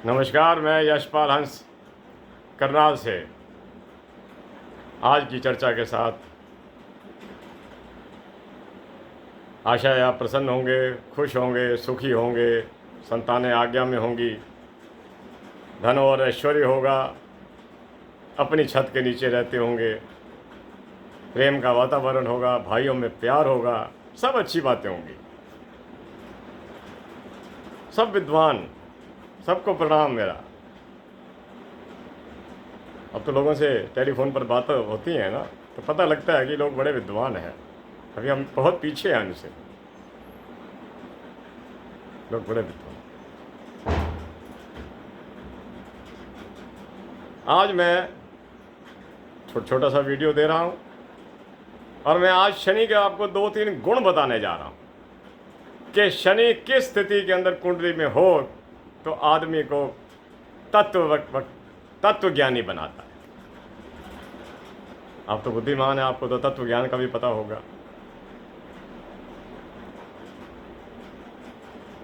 नमस्कार, मैं यशपाल हंस करनाल से आज की चर्चा के साथ आशा है आप प्रसन्न होंगे, खुश होंगे, सुखी होंगे, संतानें आज्ञा में होंगी, धन और ऐश्वर्य होगा, अपनी छत के नीचे रहते होंगे, प्रेम का वातावरण होगा, भाइयों में प्यार होगा, सब अच्छी बातें होंगी। सब विद्वान, सबको प्रणाम मेरा। अब तो लोगों से टेलीफोन पर बातें होती हैं ना, तो पता लगता है कि लोग बड़े विद्वान हैं। अभी हम बहुत पीछे हैं उनसे, लोग बड़े विद्वान। आज मैं छोटा सा वीडियो दे रहा हूँ और मैं आज शनि के आपको 2-3 गुण बताने जा रहा हूँ कि शनि किस स्थिति के अंदर कुंडली में हो तो आदमी को तत्व ज्ञानी बनाता है। आप तो बुद्धिमान है, आपको तो तत्व ज्ञान का भी पता होगा।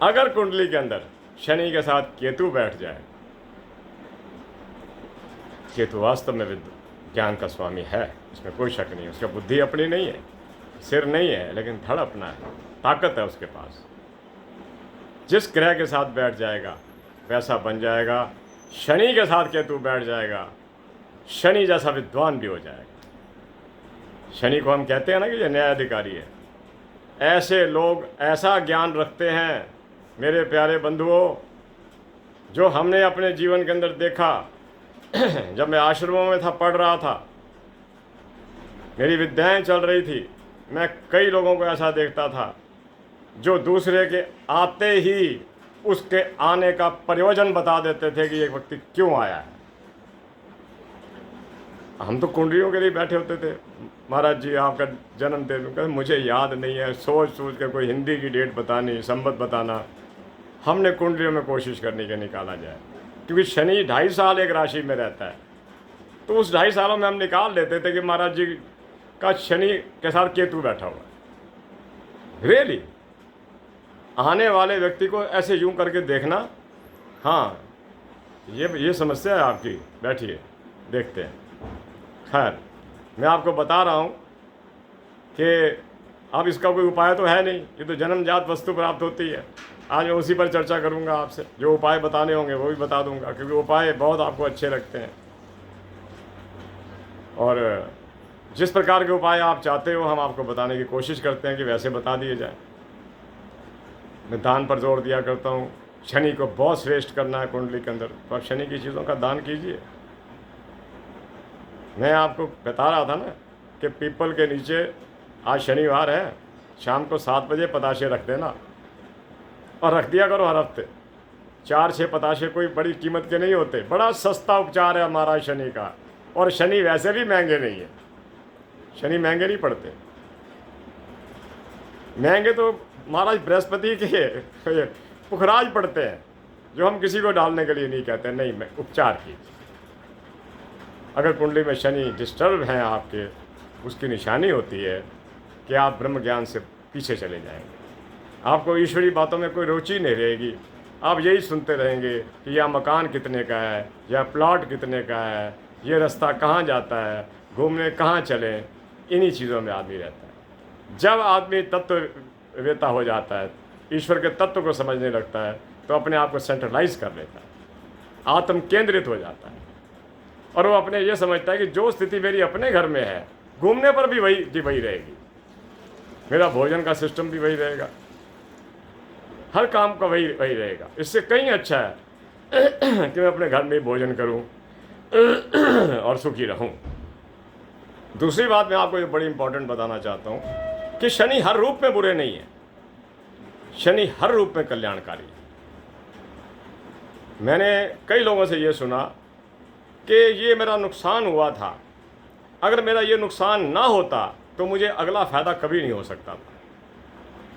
अगर कुंडली के अंदर शनि के साथ केतु बैठ जाए, केतु वास्तव में ज्ञान का स्वामी है, इसमें कोई शक नहीं। उसका बुद्धि अपनी नहीं है, सिर नहीं है, लेकिन धड़ अपना है, ताकत है उसके पास। जिस ग्रह के साथ बैठ जाएगा वैसा बन जाएगा। शनि के साथ केतु बैठ जाएगा, शनि जैसा विद्वान भी हो जाएगा। शनि को हम कहते हैं ना कि ये न्यायाधिकारी है। ऐसे लोग ऐसा ज्ञान रखते हैं मेरे प्यारे बंधुओं, जो हमने अपने जीवन के अंदर देखा। जब मैं आश्रमों में था, पढ़ रहा था, मेरी विद्याएं चल रही थी, मैं कई लोगों को ऐसा देखता था जो दूसरे के आते ही उसके आने का प्रयोजन बता देते थे कि एक व्यक्ति क्यों आया है। हम तो कुंडलियों के लिए बैठे होते थे, महाराज जी आपका जन्मदिन, कहते मुझे याद नहीं है, सोच सोच के कोई हिंदी की डेट बतानी, संवत बताना। हमने कुंडलियों में कोशिश करने के निकाला जाए, क्योंकि शनि 2.5 साल एक राशि में रहता है, तो उस 2.5 सालों में हम निकाल लेते थे कि महाराज जी का शनि के साथ केतु बैठा हुआ है। रियली आने वाले व्यक्ति को ऐसे यूं करके देखना। हाँ, ये समस्या है आपकी, बैठिए देखते हैं। खैर, मैं आपको बता रहा हूँ कि अब इसका कोई उपाय तो है नहीं, ये तो जन्मजात वस्तु प्राप्त होती है। आज मैं उसी पर चर्चा करूँगा आपसे, जो उपाय बताने होंगे वो भी बता दूँगा, क्योंकि उपाय बहुत आपको अच्छे लगते हैं और जिस प्रकार के उपाय आप चाहते हो हम आपको बताने की कोशिश करते हैं कि वैसे बता दिए जाए। मैं दान पर जोर दिया करता हूँ, शनि को बहुत श्रेष्ठ करना है कुंडली के अंदर, तो आप शनि की चीज़ों का दान कीजिए। मैं आपको बता रहा था ना कि पीपल के नीचे आज शनिवार है, शाम को 7 बजे पताशे रख देना, और रख दिया करो हर हफ्ते। 4-6 पताशे कोई बड़ी कीमत के नहीं होते, बड़ा सस्ता उपचार है हमारा शनि का। और शनि वैसे भी महंगे नहीं है, शनि महंगे नहीं पड़ते। महंगे तो महाराज बृहस्पति के पुखराज पड़ते हैं, जो हम किसी को डालने के लिए नहीं कहते। नहीं, मैं उपचार कीजिए। अगर कुंडली में शनि डिस्टर्ब हैं आपके, उसकी निशानी होती है कि आप ब्रह्म ज्ञान से पीछे चले जाएंगे, आपको ईश्वरी बातों में कोई रुचि नहीं रहेगी। आप यही सुनते रहेंगे कि यह मकान कितने का है, यह प्लॉट कितने का है, ये रास्ता कहाँ जाता है, घूमने कहाँ चलें, इन्हीं चीज़ों में आदमी रहता है। जब आदमी तत्ववेता हो जाता है, ईश्वर के तत्व को समझने लगता है, तो अपने आप को सेंट्रलाइज कर लेता है, आत्म केंद्रित हो जाता है, और वो अपने ये समझता है कि जो स्थिति मेरी अपने घर में है, घूमने पर भी वही रहेगी, मेरा भोजन का सिस्टम भी वही रहेगा, हर काम का वही रहेगा। इससे कहीं अच्छा है कि मैं अपने घर में ही भोजन करूं और सुखी रहूं। दूसरी बात मैं आपको ये बड़ी इंपॉर्टेंट बताना चाहता हूं कि शनि हर रूप में बुरे नहीं है, शनि हर रूप में कल्याणकारी है। मैंने कई लोगों से ये सुना कि ये मेरा नुकसान हुआ था, अगर मेरा ये नुकसान ना होता तो मुझे अगला फ़ायदा कभी नहीं हो सकता था।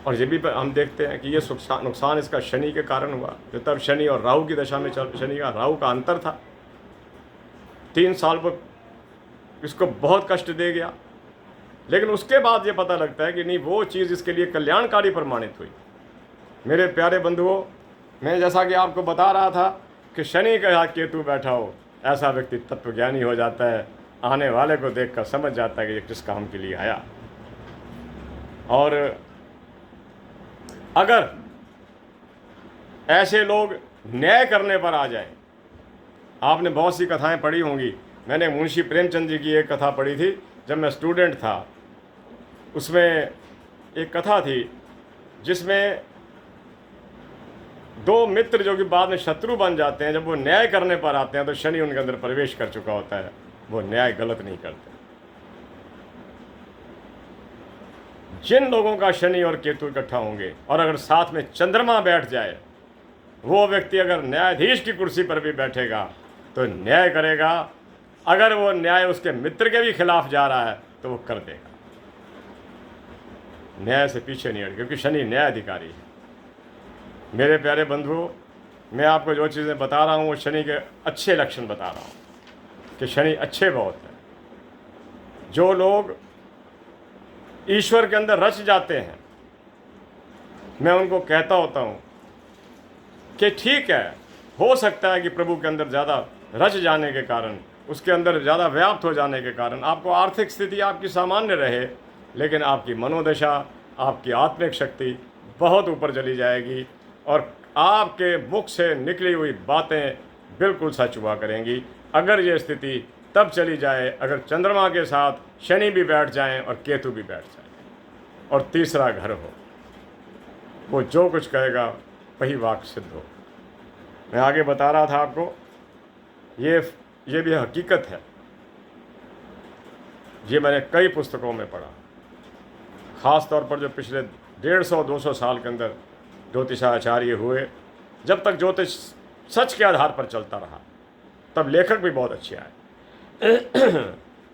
और ये भी हम देखते हैं कि ये नुकसान इसका शनि के कारण हुआ। जो तब शनि और राहु की दशा में शनि का राहु का अंतर था, 3 साल पर इसको बहुत कष्ट दे गया, लेकिन उसके बाद ये पता लगता है कि नहीं, वो चीज़ इसके लिए कल्याणकारी प्रमाणित हुई। मेरे प्यारे बंधुओं, मैं जैसा कि आपको बता रहा था कि शनि के साथ केतु बैठा हो, ऐसा व्यक्ति तत्वज्ञानी हो जाता है, आने वाले को देखकर समझ जाता है कि ये किस काम के लिए आया। और अगर ऐसे लोग न्याय करने पर आ जाएं, आपने बहुत सी कथाएं पढ़ी होंगी। मैंने मुंशी प्रेमचंद जी की एक कथा पढ़ी थी जब मैं स्टूडेंट था। उसमें एक कथा थी जिसमें दो मित्र जो कि बाद में शत्रु बन जाते हैं, जब वो न्याय करने पर आते हैं तो शनि उनके अंदर प्रवेश कर चुका होता है, वो न्याय गलत नहीं करते। जिन लोगों का शनि और केतु इकट्ठा होंगे और अगर साथ में चंद्रमा बैठ जाए, वो व्यक्ति अगर न्यायाधीश की कुर्सी पर भी बैठेगा तो न्याय करेगा। अगर वो न्याय उसके मित्र के भी खिलाफ जा रहा है तो वो कर देगा, न्याय से पीछे नहीं हटे, क्योंकि शनि न्यायाधिकारी है। मेरे प्यारे बंधुओं, मैं आपको जो चीज़ें बता रहा हूँ वो शनि के अच्छे लक्षण बता रहा हूँ कि शनि अच्छे बहुत हैं। जो लोग ईश्वर के अंदर रच जाते हैं, मैं उनको कहता होता हूँ कि ठीक है, हो सकता है कि प्रभु के अंदर ज़्यादा रच जाने के कारण, उसके अंदर ज़्यादा व्याप्त हो जाने के कारण आपको आर्थिक स्थिति आपकी सामान्य रहे, लेकिन आपकी मनोदशा, आपकी आत्मिक शक्ति बहुत ऊपर चली जाएगी और आपके मुख से निकली हुई बातें बिल्कुल सच हुआ करेंगी। अगर ये स्थिति तब चली जाए अगर चंद्रमा के साथ शनि भी बैठ जाएं और केतु भी बैठ जाए और तीसरा घर हो, वो जो कुछ कहेगा वही वाक सिद्ध हो। मैं आगे बता रहा था आपको, ये भी हकीकत है, ये मैंने कई पुस्तकों में पढ़ा। ख़ास तौर पर जो पिछले 150-200 साल के अंदर ज्योतिषाचार्य हुए, जब तक ज्योतिष सच के आधार पर चलता रहा, तब लेखक भी बहुत अच्छे आए।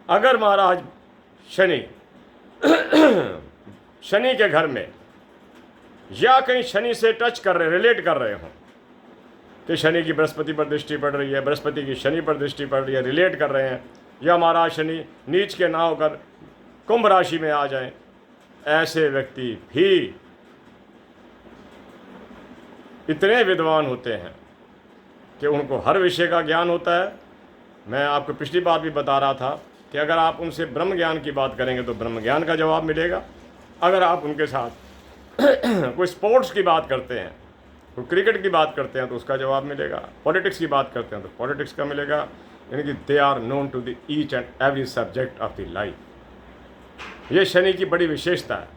अगर महाराज शनि के घर में या कहीं शनि से टच कर रहे, रिलेट कर रहे हों कि शनि की बृहस्पति पर दृष्टि पड़ रही है, बृहस्पति की शनि पर दृष्टि पड़ रही है, रिलेट कर रहे हैं, या महाराज शनि नीच के ना होकर कुंभ राशि में आ जाएं, ऐसे व्यक्ति भी इतने विद्वान होते हैं कि उनको हर विषय का ज्ञान होता है। मैं आपको पिछली बार भी बता रहा था कि अगर आप उनसे ब्रह्म ज्ञान की बात करेंगे तो ब्रह्म ज्ञान का जवाब मिलेगा। अगर आप उनके साथ कोई स्पोर्ट्स की बात करते हैं, कोई क्रिकेट की बात करते हैं तो उसका जवाब मिलेगा, पॉलिटिक्स की बात करते हैं तो पॉलिटिक्स का मिलेगा। यानी कि they are known to the each and every subject of the life. ये शनि की बड़ी विशेषता है।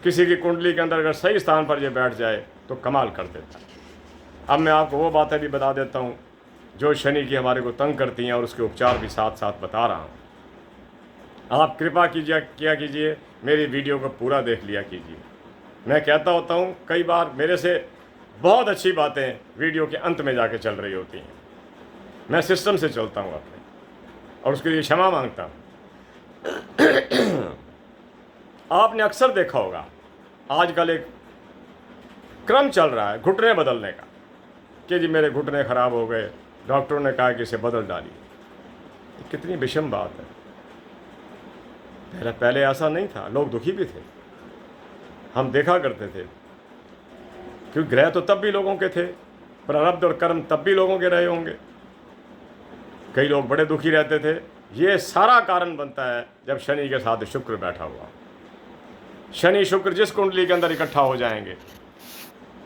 किसी की कुंडली के अंदर अगर सही स्थान पर ये बैठ जाए तो कमाल कर देता है। अब मैं आपको वो बातें भी बता देता हूँ जो शनि की हमारे को तंग करती हैं और उसके उपचार भी साथ साथ बता रहा हूँ। आप कृपा कीजिए, मेरी वीडियो को पूरा देख लिया कीजिए। मैं कहता होता हूँ कई बार मेरे से बहुत अच्छी बातें वीडियो के अंत में जाके चल रही होती हैं। मैं सिस्टम से चलता हूँ अपने, और उसके लिए क्षमा मांगता हूँ। आपने अक्सर देखा होगा आजकल एक क्रम चल रहा है घुटने बदलने का, कि जी मेरे घुटने ख़राब हो गए, डॉक्टरों ने कहा कि इसे बदल डालिए। कितनी विषम बात है। पहले ऐसा नहीं था, लोग दुखी भी थे, हम देखा करते थे, क्योंकि ग्रह तो तब भी लोगों के थे, प्रारब्ध और कर्म तब भी लोगों के रहे होंगे। कई लोग बड़े दुखी रहते थे। ये सारा कारण बनता है जब शनि के साथ शुक्र बैठा हुआ। शनि शुक्र जिस कुंडली के अंदर इकट्ठा हो जाएंगे,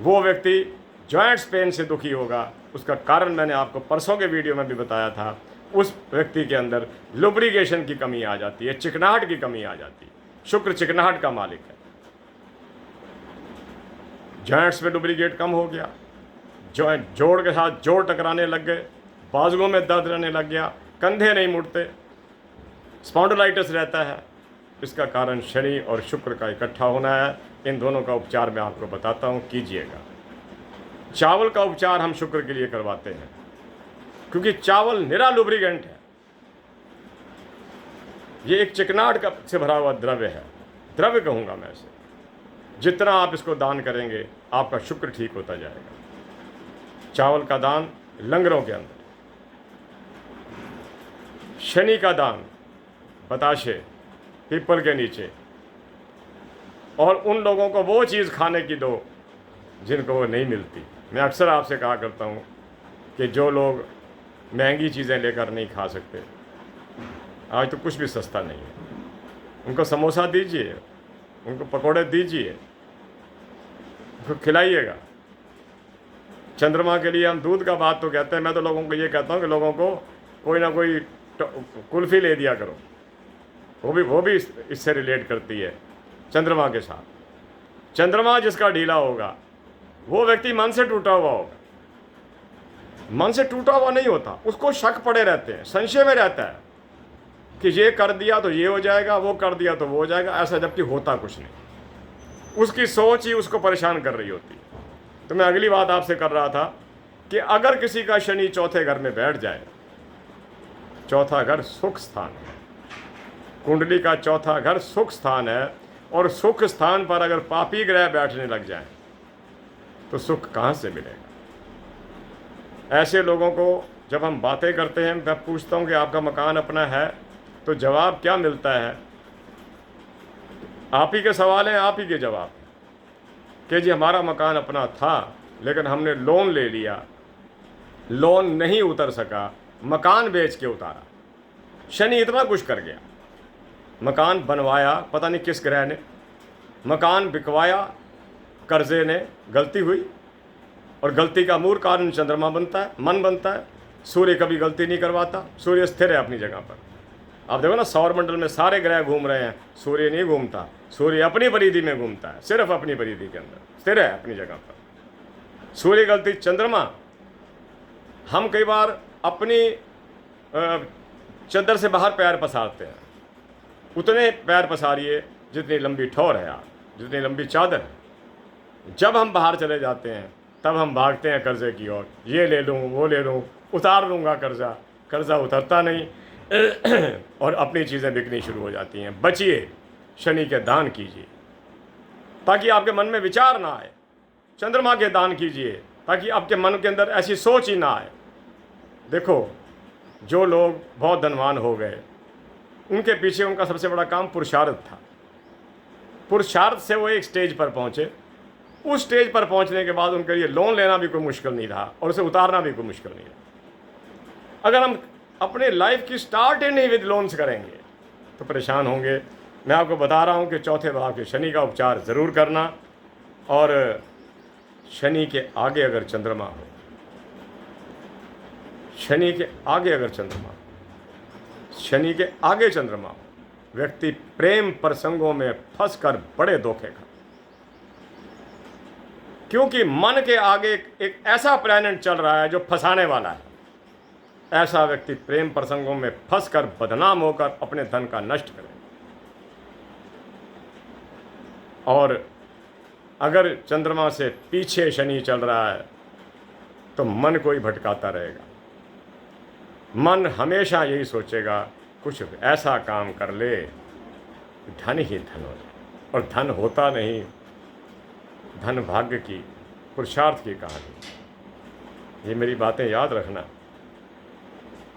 वो व्यक्ति जॉइंट्स पेन से दुखी होगा। उसका कारण मैंने आपको परसों के वीडियो में भी बताया था। उस व्यक्ति के अंदर लुब्रिकेशन की कमी आ जाती है, चिकनाहट की कमी आ जाती है। शुक्र चिकनाहट का मालिक है। जॉइंट्स में लुब्रिकेट कम हो गया, जोड़ के साथ जोड़ टकराने लग गए, बाजुओं में दर्द रहने लग गया, कंधे नहीं मुड़ते, स्पॉन्डिलाइटिस रहता है। इसका कारण शनि और शुक्र का इकट्ठा होना है। इन दोनों का उपचार मैं आपको बताता हूँ, कीजिएगा। चावल का उपचार हम शुक्र के लिए करवाते हैं, क्योंकि चावल निरा लुब्रिकेंट है। ये एक चिकनाहट का से भरा हुआ द्रव्य है, द्रव्य कहूँगा मैं इसे। जितना आप इसको दान करेंगे आपका शुक्र ठीक होता जाएगा। चावल का दान लंगरों के अंदर, शनि का दान बताशे, पीपल के नीचे, और उन लोगों को वो चीज़ खाने की दो जिनको वो नहीं मिलती। मैं अक्सर आपसे कहा करता हूँ कि जो लोग महंगी चीज़ें लेकर नहीं खा सकते, आज तो कुछ भी सस्ता नहीं है, उनको समोसा दीजिए, उनको पकोड़े दीजिए, उनको खिलाइएगा। चंद्रमा के लिए हम दूध का बात तो कहते हैं, मैं तो लोगों को ये कहता हूँ कि लोगों को कोई ना कोई कुल्फ़ी ले दिया करो, वो भी इससे रिलेट करती है चंद्रमा के साथ। चंद्रमा जिसका ढीला होगा वो व्यक्ति मन से टूटा हुआ होगा। मन से टूटा हुआ नहीं होता, उसको शक पड़े रहते हैं, संशय में रहता है कि ये कर दिया तो ये हो जाएगा, वो कर दिया तो वो हो जाएगा, ऐसा, जबकि होता कुछ नहीं। उसकी सोच ही उसको परेशान कर रही होती है। तो मैं अगली बात आपसे कर रहा था कि अगर किसी का शनि चौथे घर में बैठ जाए, चौथा घर सुख स्थान है, कुंडली का चौथा घर सुख स्थान है, और सुख स्थान पर अगर पापी ग्रह बैठने लग जाए तो सुख कहाँ से मिलेगा? ऐसे लोगों को जब हम बातें करते हैं, मैं पूछता हूँ कि आपका मकान अपना है, तो जवाब क्या मिलता है? आप ही के सवाल हैं, आप ही के जवाब कि जी हमारा मकान अपना था लेकिन हमने लोन ले लिया, लोन नहीं उतर सका, मकान बेच के उतारा। शनि इतना कुछ कर गया, मकान बनवाया पता नहीं किस ग्रह ने, मकान बिकवाया कर्जे ने, गलती हुई, और गलती का मूल कारण चंद्रमा बनता है, मन बनता है। सूर्य कभी गलती नहीं करवाता, सूर्य स्थिर है अपनी जगह पर। आप देखो ना, सौरमंडल में सारे ग्रह घूम रहे हैं, सूर्य नहीं घूमता, सूर्य अपनी परिधि में घूमता है, सिर्फ अपनी परिधि के अंदर स्थिर है अपनी जगह पर। सूर्य गलती चंद्रमा। हम कई बार अपनी चद्दर से बाहर पैर पसारते हैं, उतने पैर पसारिए जितनी लंबी ठोर है आप, जितनी लंबी चादर है। जब हम बाहर चले जाते हैं तब हम भागते हैं कर्जे की ओर, ये ले लूँ, वो ले लूँ, उतार लूँगा कर्जा, कर्जा उतरता नहीं और अपनी चीज़ें बिकनी शुरू हो जाती हैं। बचिए, शनि के दान कीजिए ताकि आपके मन में विचार ना आए। चंद्रमा के दान कीजिए ताकि आपके मन के अंदर ऐसी सोच ही ना आए। देखो, जो लोग बहुत धनवान हो गए, उनके पीछे उनका सबसे बड़ा काम पुरुषार्थ था। पुरुषार्थ से वो एक स्टेज पर पहुँचे। उस स्टेज पर पहुँचने के बाद उनके लिए लोन लेना भी कोई मुश्किल नहीं रहा और उसे उतारना भी कोई मुश्किल नहीं रहा। अगर हम अपने लाइफ की स्टार्ट ही नहीं विद लोन्स करेंगे तो परेशान होंगे। मैं आपको बता रहा हूँ कि चौथे भाव के शनि का उपचार ज़रूर करना, और शनि के आगे अगर चंद्रमा हो, शनि के आगे अगर चंद्रमा हो, शनि के आगे चंद्रमा हो, व्यक्ति प्रेम प्रसंगों में फंसकर बड़े धोखे खा, क्योंकि मन के आगे एक ऐसा प्लैनेट चल रहा है जो फंसाने वाला है। ऐसा व्यक्ति प्रेम प्रसंगों में फंसकर बदनाम होकर अपने धन का नष्ट करे। और अगर चंद्रमा से पीछे शनि चल रहा है तो मन को ही भटकाता रहेगा। मन हमेशा यही सोचेगा कुछ ऐसा काम कर ले, धन ही धन हो जाए, और धन होता नहीं। धन भाग्य की, पुरुषार्थ की कहानी। ये मेरी बातें याद रखना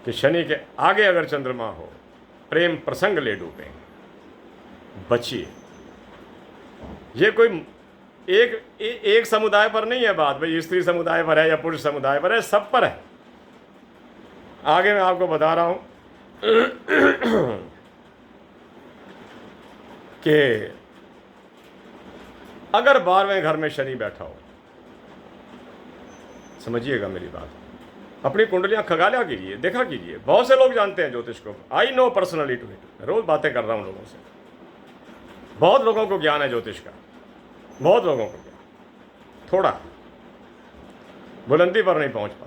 कि शनि के आगे अगर चंद्रमा हो, प्रेम प्रसंग ले डूबेंगे, बचिए। ये कोई एक समुदाय पर नहीं है बात, भाई स्त्री समुदाय पर है या पुरुष समुदाय पर है, सब पर है। आगे मैं आपको बता रहा हूं कि अगर 12वें घर में शनि बैठा हो, समझिएगा मेरी बात, अपनी कुंडलियां खगाला कीजिए, देखा कीजिए। बहुत से लोग जानते हैं ज्योतिष को, I know personally to it, रोज बातें कर रहा हूं लोगों से। बहुत लोगों को ज्ञान है ज्योतिष का, बहुत लोगों को ज्ञान, थोड़ा बुलंदी पर नहीं पहुंच पा,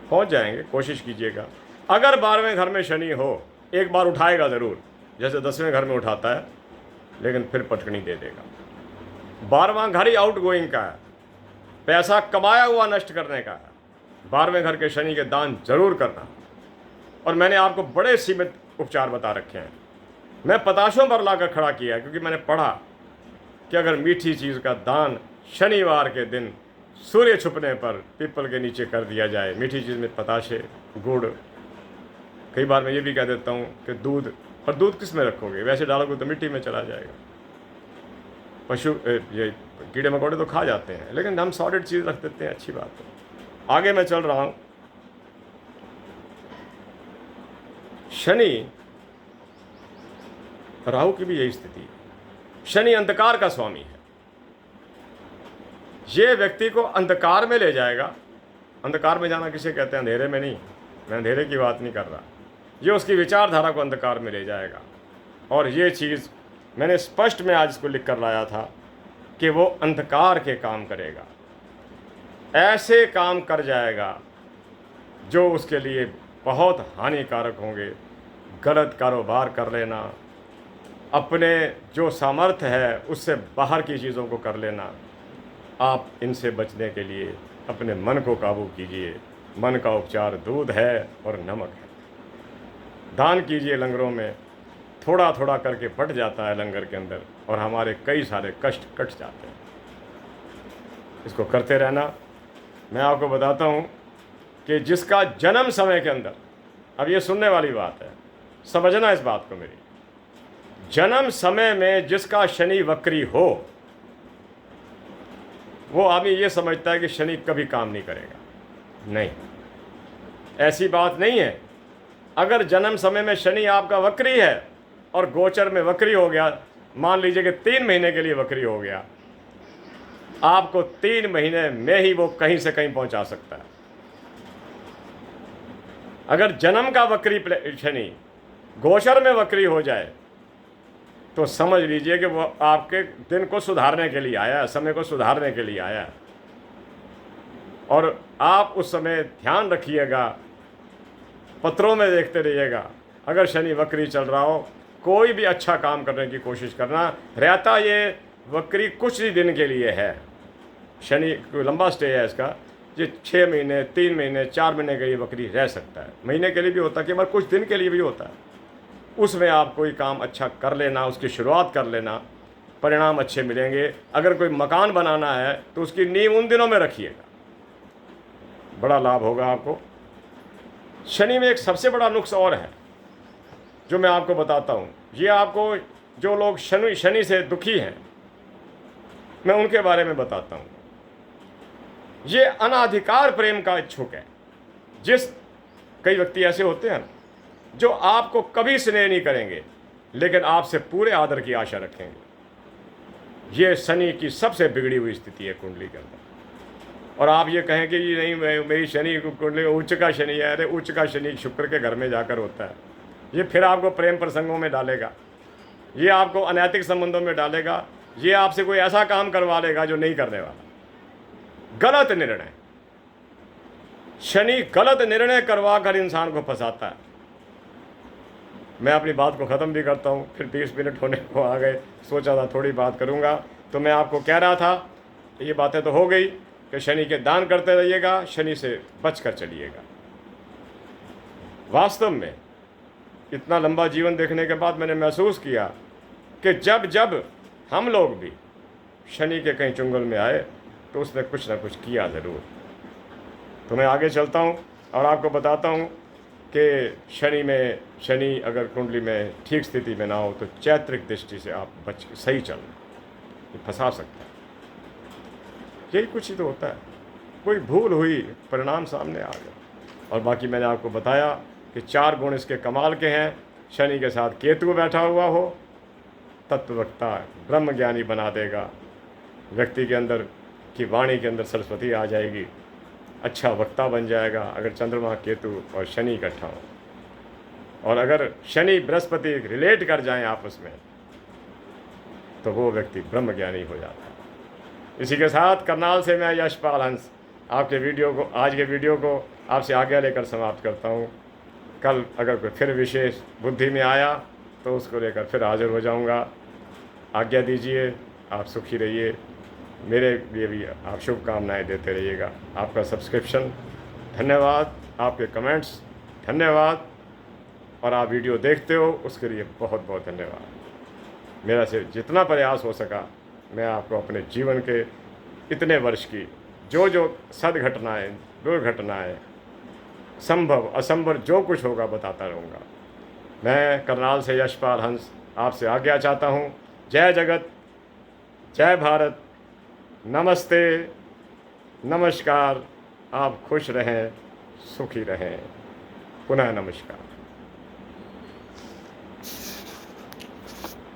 पहुंच जाएंगे, कोशिश कीजिएगा। अगर 12वें घर में शनि हो, एक बार उठाएगा ज़रूर, जैसे 10वें घर में उठाता है, लेकिन फिर पटकनी दे देगा। 12वां घर ही आउट गोइंग का है, पैसा कमाया हुआ नष्ट करने का है। 12वें घर के शनि के दान जरूर करना। और मैंने आपको बड़े सीमित उपचार बता रखे हैं, मैं पताशों पर लाकर खड़ा किया है, क्योंकि मैंने पढ़ा कि अगर मीठी चीज़ का दान शनिवार के दिन सूर्य छुपने पर पीपल के नीचे कर दिया जाए, मीठी चीज़ में पताशे, गुड़, कई बार मैं ये भी कह देता हूँ कि दूध, और दूध किस में रखोगे, वैसे डालोगे तो मिट्टी में चला जाएगा। पशु ये कीड़े मकोड़े तो खा जाते हैं, लेकिन हम सॉलिड चीज़ रख देते हैं, अच्छी बात है। आगे मैं चल रहा हूं। शनि, राहु की भी यही स्थिति है। शनि अंधकार का स्वामी है। ये व्यक्ति को अंधकार में ले जाएगा। अंधकार में जाना किसे कहते हैं? अंधेरे में नहीं, मैं अंधेरे की बात नहीं कर रहा। ये उसकी विचारधारा को अंधकार में ले जाएगा। और ये चीज़ मैंने स्पष्ट में आज इसको लिख कर लाया था कि वो अंधकार के काम करेगा, ऐसे काम कर जाएगा जो उसके लिए बहुत हानिकारक होंगे। गलत कारोबार कर लेना, अपने जो सामर्थ्य है उससे बाहर की चीज़ों को कर लेना। आप इनसे बचने के लिए अपने मन को काबू कीजिए। मन का उपचार दूध है और नमक है। दान कीजिए लंगरों में, थोड़ा थोड़ा करके बट जाता है लंगर के अंदर और हमारे कई सारे कष्ट कट जाते हैं। इसको करते रहना। मैं आपको बताता हूँ कि जिसका जन्म समय के अंदर, अब ये सुनने वाली बात है, समझना इस बात को मेरी, जन्म समय में जिसका शनि वक्री हो, वो आदमी ये समझता है कि शनि कभी काम नहीं करेगा। नहीं, ऐसी बात नहीं है। अगर जन्म समय में शनि आपका वक्री है और गोचर में वक्री हो गया, मान लीजिए कि 3 महीने के लिए वक्री हो गया, आपको 3 महीने में ही वो कहीं से कहीं पहुंचा सकता है। अगर जन्म का वक्री शनि गोचर में वक्री हो जाए तो समझ लीजिए कि वो आपके दिन को सुधारने के लिए आया है, समय को सुधारने के लिए आया है। और आप उस समय ध्यान रखिएगा, पत्रों में देखते रहिएगा। अगर शनि वक्री चल रहा हो, कोई भी अच्छा काम करने की कोशिश करना। रहता ये वक्री कुछ ही दिन के लिए है, शनि कोई लंबा स्टे है इसका। ये 6 महीने, 3 महीने, 4 महीने के लिए वक्री रह सकता है। महीने के लिए भी होता है, कि मगर कुछ दिन के लिए भी होता है। उसमें आप कोई काम अच्छा कर लेना, उसकी शुरुआत कर लेना, परिणाम अच्छे मिलेंगे। अगर कोई मकान बनाना है तो उसकी नींव उन दिनों में रखिएगा, बड़ा लाभ होगा आपको। शनि में एक सबसे बड़ा नुक्स और है जो मैं आपको बताता हूँ। ये आपको, जो लोग शनि से दुखी हैं, मैं उनके बारे में बताता हूँ। ये अनाधिकार प्रेम का इच्छुक है। कई व्यक्ति ऐसे होते हैं जो आपको कभी स्नेह नहीं करेंगे, लेकिन आपसे पूरे आदर की आशा रखेंगे। ये शनि की सबसे बिगड़ी हुई स्थिति है कुंडली के अंदर। और आप ये कहें कि ये नहीं, मेरी शनि कुंडली उच्च का शनि है। अरे उच्च का शनि शुक्र के घर में जाकर होता है। ये फिर आपको प्रेम प्रसंगों में डालेगा, ये आपको अनैतिक संबंधों में डालेगा, ये आपसे कोई ऐसा काम करवा लेगा जो नहीं करने वाला। गलत निर्णय, शनि गलत निर्णय करवा कर इंसान को फंसाता है। मैं अपनी बात को ख़त्म भी करता हूँ, फिर 20 मिनट होने को आ गए। सोचा था थोड़ी बात करूँगा, तो मैं आपको कह रहा था, ये बातें तो हो गई कि शनि के दान करते रहिएगा, शनि से बच कर चलिएगा। वास्तव में इतना लंबा जीवन देखने के बाद मैंने महसूस किया कि जब जब हम लोग भी शनि के कहीं चुंगल में आए तो उसने कुछ ना कुछ किया ज़रूर। तो मैं आगे चलता हूँ और आपको बताता हूँ कि शनि अगर कुंडली में ठीक स्थिति में ना हो तो चैत्रिक दृष्टि से आप सही चलना, फंसा सकता है। यही कुछ ही तो होता है, कोई भूल हुई, परिणाम सामने आ गया। और बाकी मैंने आपको बताया कि 4 गुण इसके कमाल के हैं। शनि के साथ केतु बैठा हुआ हो, तत्ववक्ता, ब्रह्म ज्ञानी बना देगा। व्यक्ति के अंदर की वाणी के अंदर सरस्वती आ जाएगी, अच्छा वक्ता बन जाएगा अगर चंद्रमा, केतु और शनि इकट्ठा हो। और अगर शनि बृहस्पति रिलेट कर जाएं आपस में तो वो व्यक्ति ब्रह्म ज्ञानी हो जाता है। इसी के साथ करनाल से मैं यशपाल हंस आज के वीडियो को आपसे आज्ञा लेकर समाप्त करता हूँ। कल अगर कोई फिर विशेष बुद्धि में आया तो उसको लेकर फिर हाजिर हो जाऊँगा। आज्ञा दीजिए, आप सुखी रहिए, मेरे लिए भी आप शुभकामनाएं देते रहिएगा। आपका सब्सक्रिप्शन धन्यवाद, आपके कमेंट्स धन्यवाद, और आप वीडियो देखते हो उसके लिए बहुत बहुत धन्यवाद। मेरा से जितना प्रयास हो सका मैं आपको अपने जीवन के इतने वर्ष की जो सदघटनाएँ, दुर्घटनाएँ, संभव असंभव जो कुछ होगा बताता रहूँगा। मैं करनाल से यशपाल हंस आपसे आज्ञा चाहता हूँ। जय जगत, जय भारत, नमस्ते, नमस्कार, आप खुश रहें, सुखी रहें। पुनः नमस्कार।